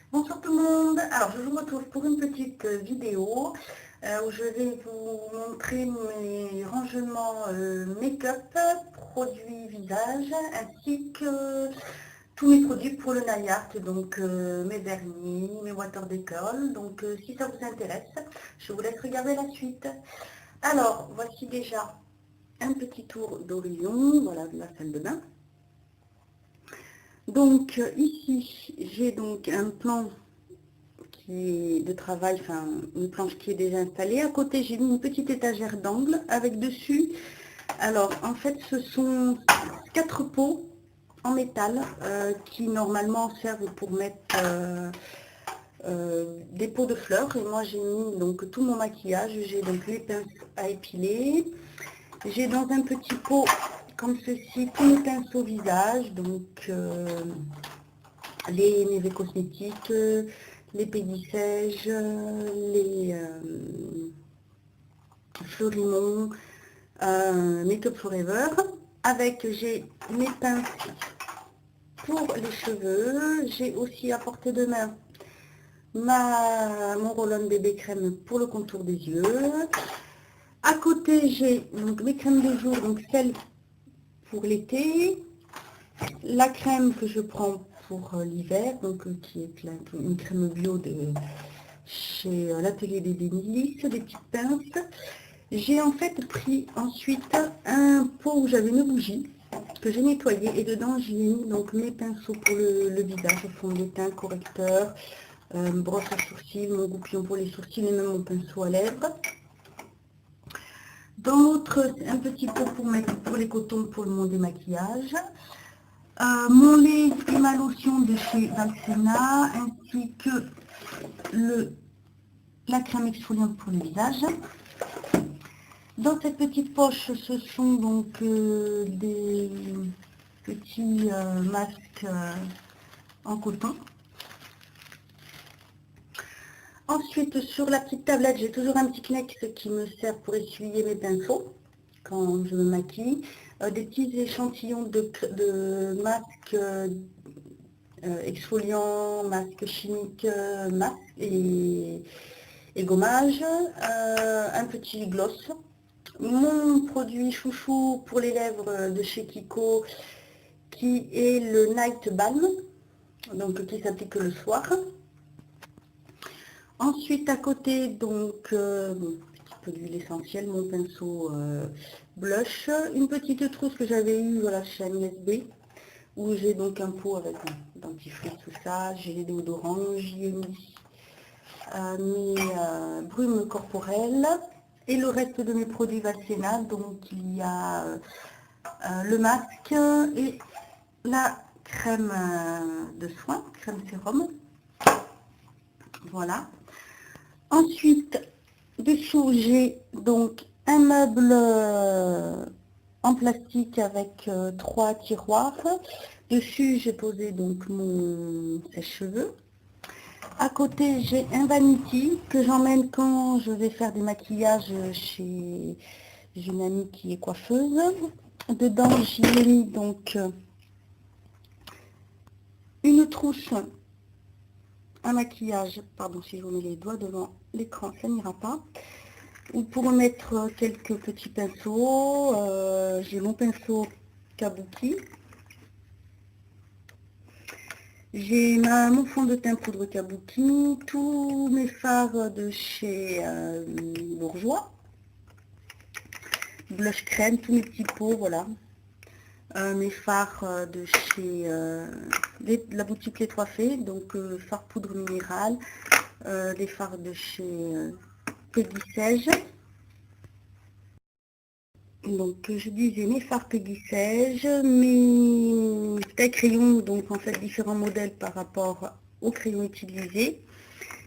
Bonjour tout le monde, alors je vous retrouve pour une petite vidéo où je vais vous montrer mes rangements make-up, produits visage, ainsi que tous mes produits pour le nail art, donc mes vernis, mes water decol. Donc si ça vous intéresse, je vous laisse regarder la suite. Alors voici déjà un petit tour d'horizon, voilà de la salle de bain. Donc ici j'ai donc un plan de travail, enfin une planche qui est déjà installée. À côté, j'ai mis une petite étagère d'angle avec dessus. Alors en fait, ce sont 4 pots en métal qui normalement servent pour mettre des pots de fleurs. Et moi, j'ai mis donc tout mon maquillage. J'ai donc les pinces à épiler. J'ai dans un petit pot comme ceci tous mes pinceaux visage, donc les Neve Cosmétiques, les Pédisèges, les Florimond, Make Up Forever. Avec, j'ai mes pinces pour les cheveux. J'ai aussi à portée de main mon roll-on bébé crème pour le contour des yeux. À côté, j'ai donc mes crèmes de jour, donc celle pour l'été. La crème que je prends pour l'hiver, donc qui est une crème bio de chez l'atelier des Délices, des petites pinces. J'ai en fait pris ensuite un pot où j'avais une bougie que j'ai nettoyé et dedans j'ai mis donc mes pinceaux pour le visage, fond de teint, correcteur, brosse à sourcils, mon goupillon pour les sourcils et même mon pinceau à lèvres. Dans l'autre, un petit pot pour mettre pour les cotons pour mon démaquillage. Mon lait et ma lotion de chez Valsena, ainsi que la crème exfoliante pour le visage. Dans cette petite poche, ce sont donc des petits masques en coton. Ensuite, sur la petite tablette, j'ai toujours un petit Kleenex qui me sert pour essuyer mes pinceaux quand je me maquille. Des petits échantillons de masques exfoliants, masques chimiques, masques et gommage. Un petit gloss. Mon produit chouchou pour les lèvres de chez Kiko, qui est le Night Balm, donc qui s'applique le soir. Ensuite, à côté, donc, un petit peu d'huile essentielle, mon pinceau blush, une petite trousse que j'avais eue voilà, chez Agnès B, où j'ai donc un pot avec dentifrice, tout ça, j'ai les déodorants, j'y ai mis mes brumes corporelles et le reste de mes produits Valsena. Donc il y a le masque et la crème de soin, crème sérum. Voilà. Ensuite, dessous, j'ai donc un meuble en plastique avec 3 tiroirs. Dessus, j'ai posé donc mon sèche-cheveux. À côté, j'ai un vanity que j'emmène quand je vais faire des maquillages chez une amie qui est coiffeuse. Dedans, j'y ai mis donc une trousse à maquillage. Pardon, si je vous mets les doigts devant l'écran, ça n'ira pas. Ou pour mettre quelques petits pinceaux. J'ai mon pinceau Kabuki. J'ai mon fond de teint poudre Kabuki, tous mes fards de chez Bourjois, blush crème, tous mes petits pots, voilà. Mes fards de chez la boutique Les Trois Fées, donc fards poudre minérale, les fards de chez Peggy Sage. Donc je disais mes fards Peggy Sage, mes tailles crayons, donc en fait différents modèles par rapport aux crayons utilisés.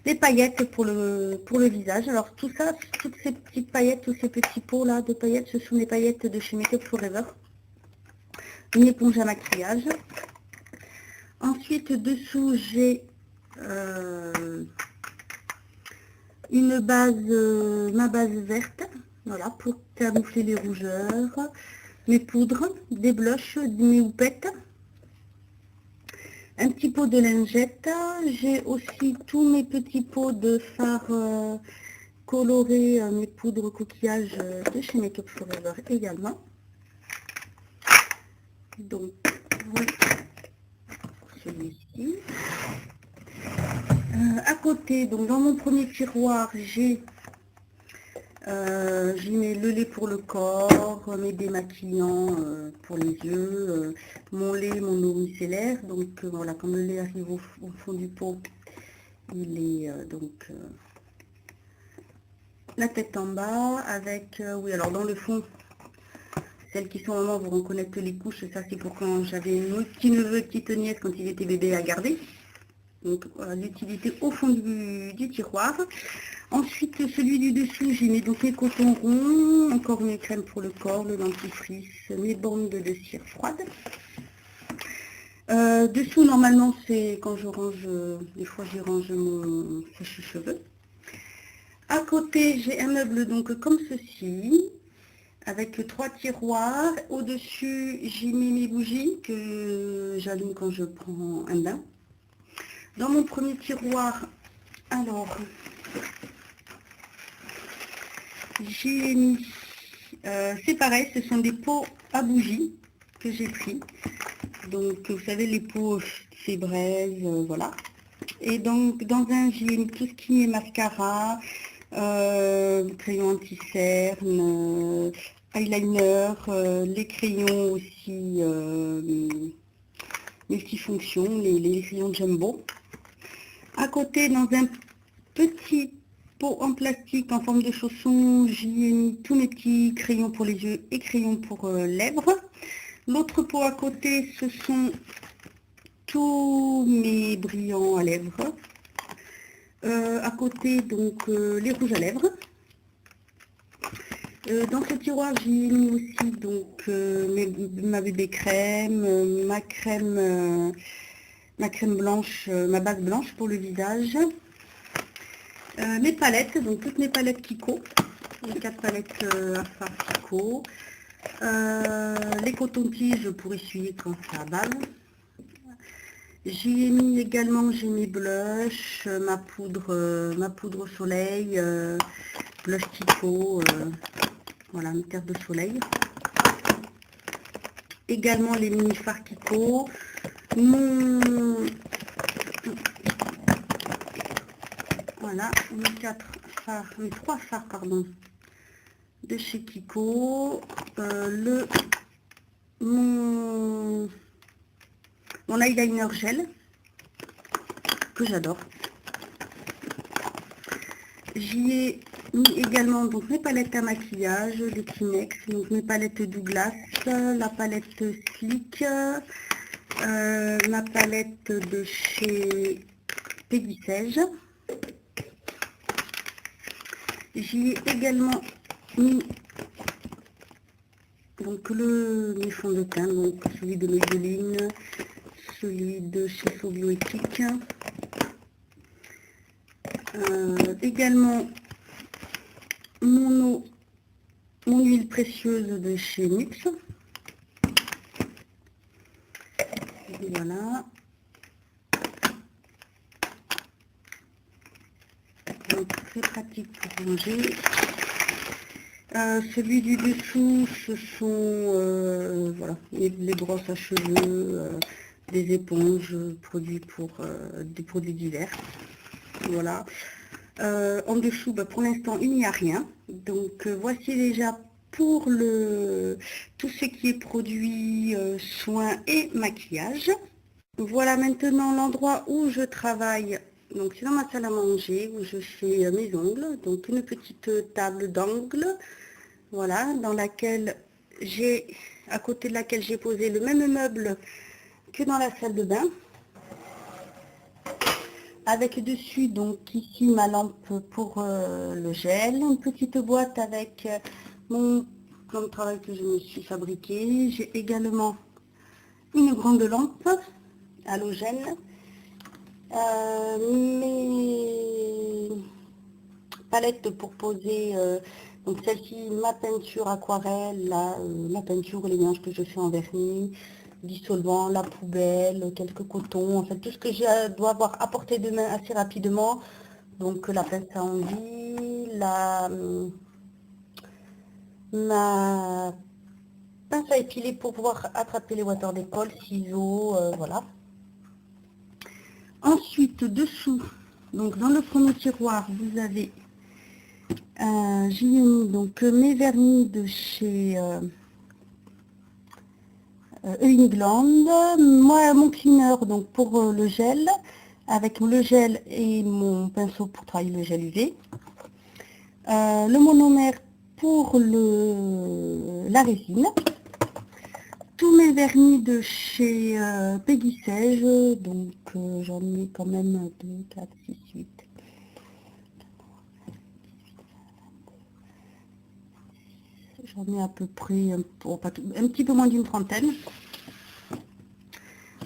Les paillettes pour le visage. Alors tout ça, toutes ces petites paillettes, tous ces petits pots là de paillettes, ce sont des paillettes de chez Make Up Forever. Une éponge à maquillage. Ensuite dessous j'ai une base, ma base verte, voilà, pour camoufler les rougeurs, mes poudres, des blushs, mes houpettes, un petit pot de lingettes. J'ai aussi tous mes petits pots de fard coloré, mes poudres coquillages de chez Make Up Forever également. Donc, voilà celui-ci. À côté, donc dans mon premier tiroir, j'ai j'y mets le lait pour le corps, mes démaquillants pour les yeux, mon lait, mon eau micellaire. Donc voilà, quand le lait arrive au fond du pot, il est la tête en bas avec, oui, alors dans le fond, celles qui sont en maman vont reconnaître les couches. Ça, c'est pour quand j'avais un petit neveu, petite nièce quand il était bébé à garder. Donc voilà, l'utilité au fond du tiroir. Ensuite, celui du dessous, j'y mets donc mes cotons ronds, encore mes crèmes pour le corps, le dentifrice, mes bandes de cire froide. Dessous, normalement, c'est quand je range, des fois j'y range mon sèche-cheveux. À côté, j'ai un meuble donc comme ceci, avec 3 tiroirs. Au-dessus, j'y mets mes bougies que j'allume quand je prends un bain. Dans mon premier tiroir, alors, j'ai mis, c'est pareil, ce sont des pots à bougies que j'ai pris. Donc, vous savez, les pots, c'est braise, voilà. Et donc, dans un, j'ai mis tout ce qui est mascara, crayon anti-cerne, eyeliner, les crayons aussi multifonctions, les crayons Jumbo. À côté, dans un petit pot en plastique en forme de chausson, j'y ai mis tous mes petits crayons pour les yeux et crayons pour lèvres. L'autre pot à côté, ce sont tous mes brillants à lèvres. À côté, donc, les rouges à lèvres. Dans ce tiroir, j'ai mis aussi donc, ma bébé crème, ma crème blanche, ma base blanche pour le visage. Mes palettes, donc toutes mes palettes Kiko, les 4 palettes à fard Kiko. Les cotons-tiges pour essuyer quand ça bave. J'y ai mis également, j'ai mes blushs, ma poudre au soleil, blush Kiko, voilà, une terre de soleil. Également les mini fards Kiko. Voilà, mes 3 fards, pardon, de chez Kiko. Mon eyeliner gel, que j'adore. J'y ai mis également donc, mes palettes à maquillage, les Kleenex, donc mes palettes Douglas, la palette Slick, ma palette de chez Peggy Sage. J'y ai également mis donc mes fonds de teint, donc celui de Maybelline, celui de chez So Bioéthique. Également mon huile précieuse de chez NYX. Voilà. Donc très pratique pour ranger. Celui du dessous, ce sont voilà, les brosses à cheveux, des éponges, des produits divers. Voilà. En dessous, pour l'instant, il n'y a rien. Donc, voici déjà pour tout ce qui est produits, soins et maquillage. Voilà maintenant l'endroit où je travaille. Donc, c'est dans ma salle à manger où je fais mes ongles. Donc, une petite table d'angle. Voilà, à côté de laquelle j'ai posé le même meuble que dans la salle de bain. Avec dessus, donc ici, ma lampe pour le gel. Une petite boîte avec mon plan de travail que je me suis fabriqué. J'ai également une grande lampe halogène. Mes palettes pour poser, donc celle-ci, ma peinture aquarelle, ma peinture, les mélanges que je fais en vernis. dissolvant, la poubelle, quelques cotons, en fait tout ce que je dois avoir à portée de main assez rapidement. Donc la pince à enduit, ma pince à épiler pour pouvoir attraper les water d'école, ciseaux, voilà. Ensuite, dessous, donc dans le premier tiroir, vous avez, j'y ai mis donc mes vernis de chez England, moi mon cleaner donc pour le gel, avec le gel et mon pinceau pour travailler le gel UV, le monomère pour la résine, tous mes vernis de chez Peggy Sage, donc j'en ai quand même 2, 4, 6, 8. J'en ai à peu près un petit peu moins d'une trentaine.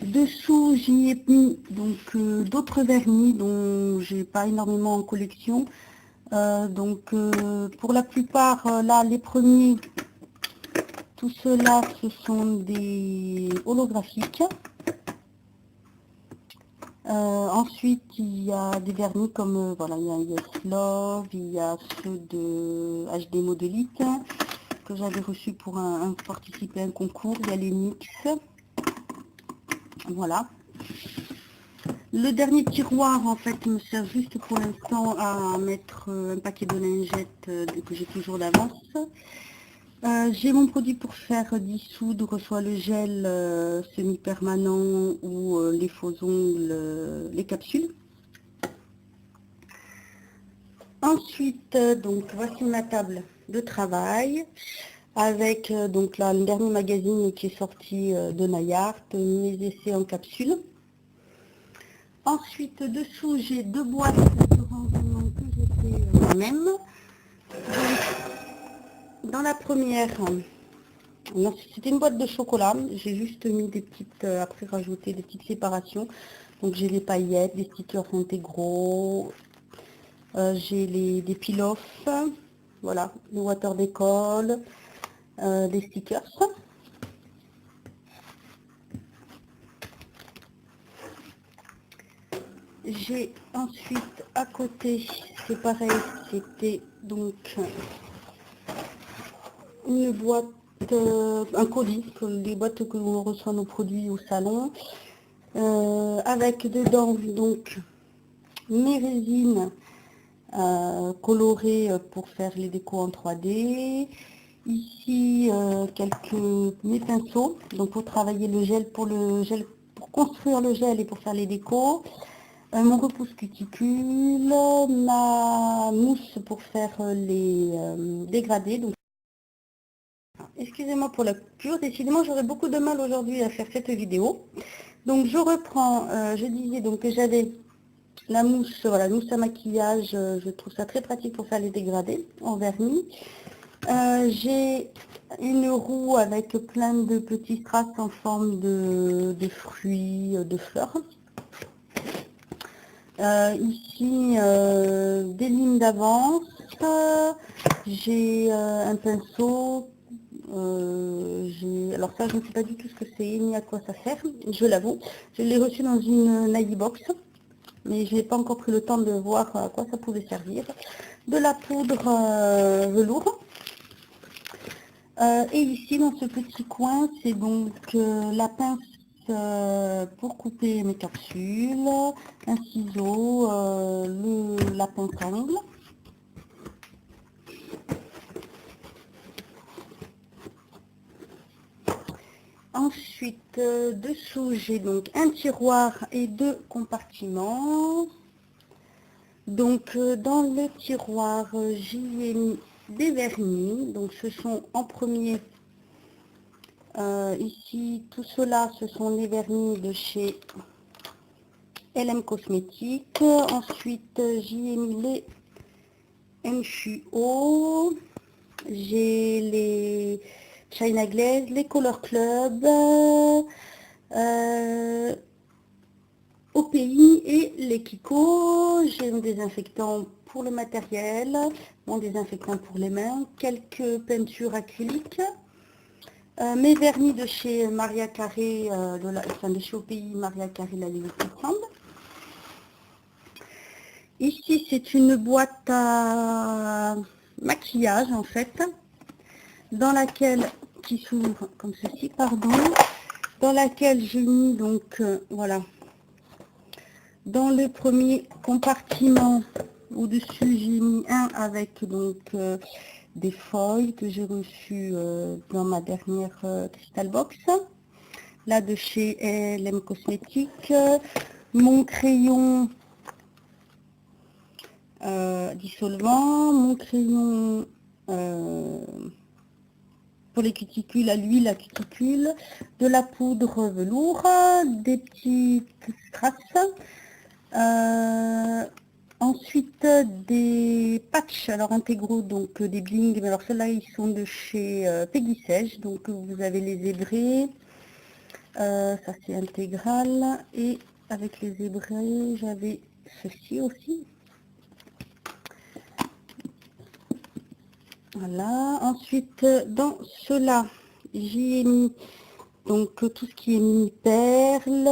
Dessous, j'y ai mis donc d'autres vernis dont j'ai pas énormément en collection. Pour la plupart, là, les premiers, tout cela, ce sont des holographiques. Ensuite, il y a des vernis comme, voilà, il y a Yes Love, il y a ceux de HD Modelite que j'avais reçu pour participer à un concours. Il y a les NYX. Voilà. Le dernier tiroir, en fait, me sert juste pour l'instant à mettre un paquet de lingettes que j'ai toujours d'avance. J'ai mon produit pour faire dissoudre soit le gel semi-permanent ou les faux ongles, les capsules. Ensuite, donc voici ma table de travail avec donc là le dernier magazine qui est sorti de Nayart, mes essais en capsule. Ensuite, dessous, j'ai 2 boîtes de rangement que j'ai fait moi-même. Dans la première, c'était une boîte de chocolat. J'ai juste mis des petites, après rajouté des petites séparations. Donc j'ai des paillettes, des stickers intégraux. J'ai des peel-off. Voilà, le water d'école, des stickers. J'ai ensuite à côté, c'est pareil, c'était donc une boîte, un colis, les boîtes que l'on reçoit nos produits au salon, avec dedans donc mes résines colorées pour faire les décos en 3D. Ici mes pinceaux, donc pour travailler le gel, pour construire le gel et pour faire les décos. Mon repousse cuticule, ma mousse pour faire les dégradés. Donc, excusez-moi pour la coupure, décidément j'aurais beaucoup de mal aujourd'hui à faire cette vidéo. Donc je reprends, je disais donc que j'avais la mousse, voilà, mousse à maquillage, je trouve ça très pratique pour faire les dégradés en vernis. J'ai une roue avec plein de petits strass en forme de fruits, de fleurs. Ici, des lignes d'avance, j'ai un pinceau, alors ça je ne sais pas du tout ce que c'est ni à quoi ça sert, je l'avoue. Je l'ai reçu dans une Nike Box, mais je n'ai pas encore pris le temps de voir à quoi ça pouvait servir. De la poudre velours. Et ici, dans ce petit coin, c'est donc la pince pour couper mes capsules, un ciseau, la pince à ongles. Ensuite, dessous, j'ai donc un tiroir et 2 compartiments. Donc, dans le tiroir, j'y ai mis des vernis. Donc, ce sont en premier, ici, tout cela, ce sont les vernis de chez LM Cosmétiques. Ensuite, j'y ai mis les MQO. J'ai les China Glaze, les Color Club, au pays et les Kiko. J'ai un désinfectant pour le matériel, mon désinfectant pour les mains, quelques peintures acryliques, Mes vernis de chez Maria Carré, de chez au pays Maria Carré, la Levity Sand. Ici, c'est une boîte à maquillage, en fait, dans laquelle, qui s'ouvre comme ceci, pardon, dans laquelle j'ai mis, donc, voilà, dans le premier compartiment, au-dessus, j'ai mis un avec, donc, des feuilles que j'ai reçues dans ma dernière Crystal Box. Là, de chez LM Cosmétiques. Mon crayon dissolvant, mon crayon pour les cuticules, à l'huile à cuticule, de la poudre velours, des petites strass, ensuite des patchs alors intégraux, donc des bling, mais alors ceux-là ils sont de chez Peggy Sage, donc vous avez les zébrés, ça c'est intégral, et avec les zébrés j'avais ceci aussi. Voilà, ensuite dans cela j'y ai mis donc tout ce qui est mini perles.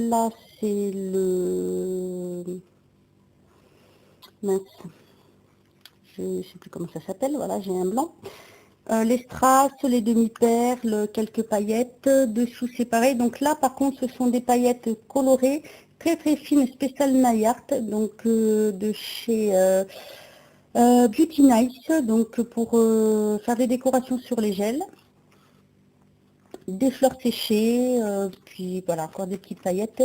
Là c'est le mince, je ne sais plus comment ça s'appelle, voilà j'ai un blanc. Les strass, les demi-perles, quelques paillettes, dessous c'est pareil. Donc là par contre ce sont des paillettes colorées, très très fines, spécial Nayart, donc de chez Beauty Nice, donc pour faire des décorations sur les gels, des fleurs séchées, puis voilà, encore des petites paillettes,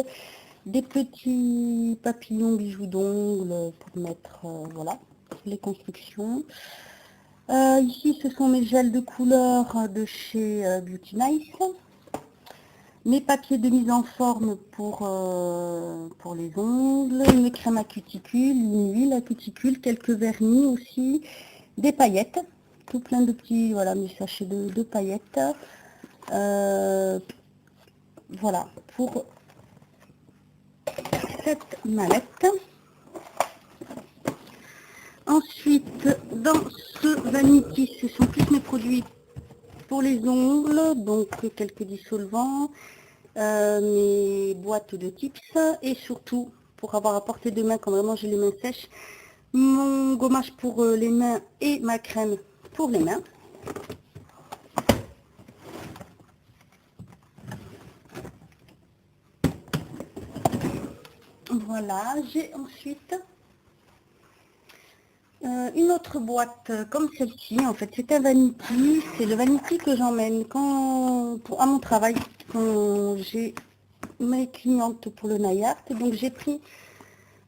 des petits papillons bijoux d'ongles pour mettre, voilà, les constructions. Ici, ce sont mes gels de couleur de chez Beauty Nice. Mes papiers de mise en forme pour les ongles, une crème à cuticule, une huile à cuticule, quelques vernis aussi, des paillettes, tout plein de petits, voilà, mes sachets de paillettes. Voilà, pour cette mallette. Ensuite, dans ce vanity, ce sont tous mes produits pour les ongles, donc quelques dissolvants, mes boîtes de tips et surtout pour avoir à portée de main quand vraiment j'ai les mains sèches, mon gommage pour les mains et ma crème pour les mains. Voilà, j'ai ensuite une autre boîte comme celle-ci. En fait, c'est un vanity. C'est le vanity que j'emmène à mon travail quand j'ai mes clientes pour le Nayart. Donc j'ai pris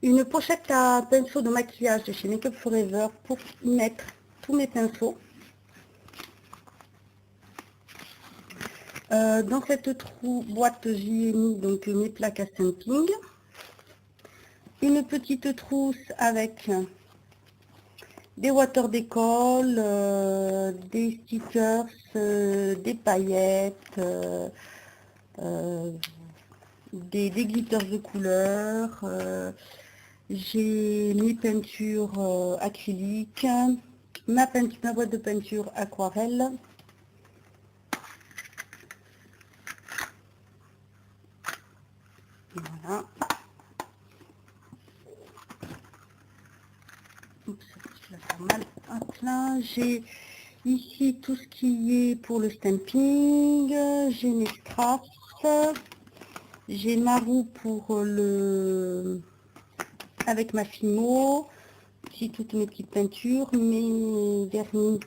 une pochette à pinceaux de maquillage de chez Make Up Forever pour y mettre tous mes pinceaux. Dans cette boîte, j'y ai mis donc mes plaques à stamping. Une petite trousse avec des water d'école, des stickers, des paillettes, des glitters de couleur. J'ai mes peintures acryliques, ma boîte de peinture aquarelle. Voilà. Oups, je vais faire mal. Hop là, j'ai ici tout ce qui est pour le stamping. J'ai mes strass. J'ai ma roue pour le avec ma Fimo. Ici toutes mes petites peintures, mes vernis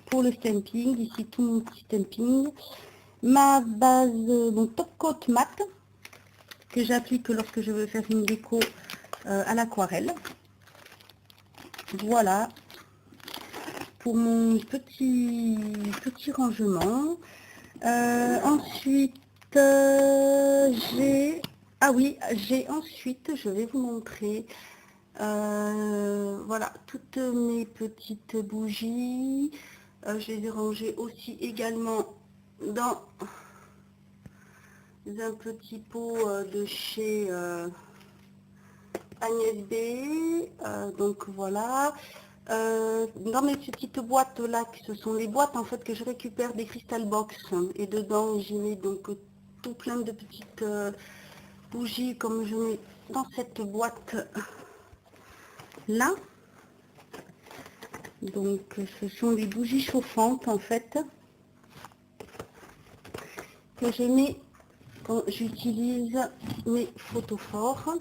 pour le stamping. Ici tout mon petit stamping. Ma base, mon top coat mat que j'applique lorsque je veux faire une déco à l'aquarelle. Voilà pour mon petit rangement. Ensuite, j'ai ensuite, je vais vous montrer, voilà, toutes mes petites bougies. Je les ai rangées aussi également dans un petit pot de chez Agnès B. Donc voilà. Dans mes petites boîtes là, ce sont les boîtes en fait que je récupère des Crystal Box. Et dedans, j'y mets donc tout plein de petites bougies comme je mets dans cette boîte là. Donc ce sont des bougies chauffantes en fait que je mets quand j'utilise mes photophores.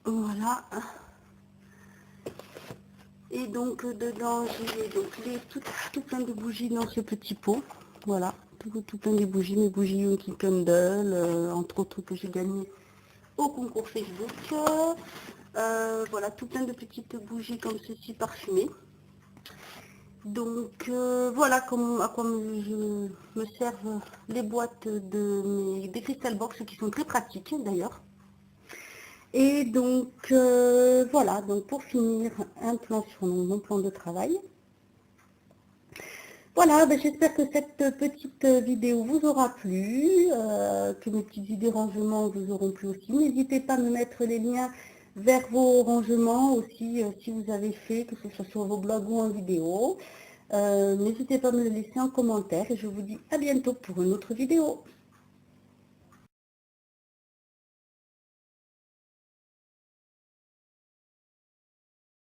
Voilà. Et donc dedans j'ai donc tout plein de bougies dans ce petit pot. Voilà, tout plein de bougies, mes bougies Yankee Candle, entre autres que j'ai gagné au concours Facebook. Voilà, tout plein de petites bougies comme ceci parfumées. Donc voilà à quoi me servent les boîtes des Crystal Box qui sont très pratiques d'ailleurs. Et donc voilà, donc pour finir, un plan sur mon plan de travail. Voilà, ben, j'espère que cette petite vidéo vous aura plu, que mes petites idées rangements vous auront plu aussi. N'hésitez pas à me mettre les liens vers vos rangements aussi, si vous avez fait, que ce soit sur vos blogs ou en vidéo. N'hésitez pas à me le laisser en commentaire et je vous dis à bientôt pour une autre vidéo.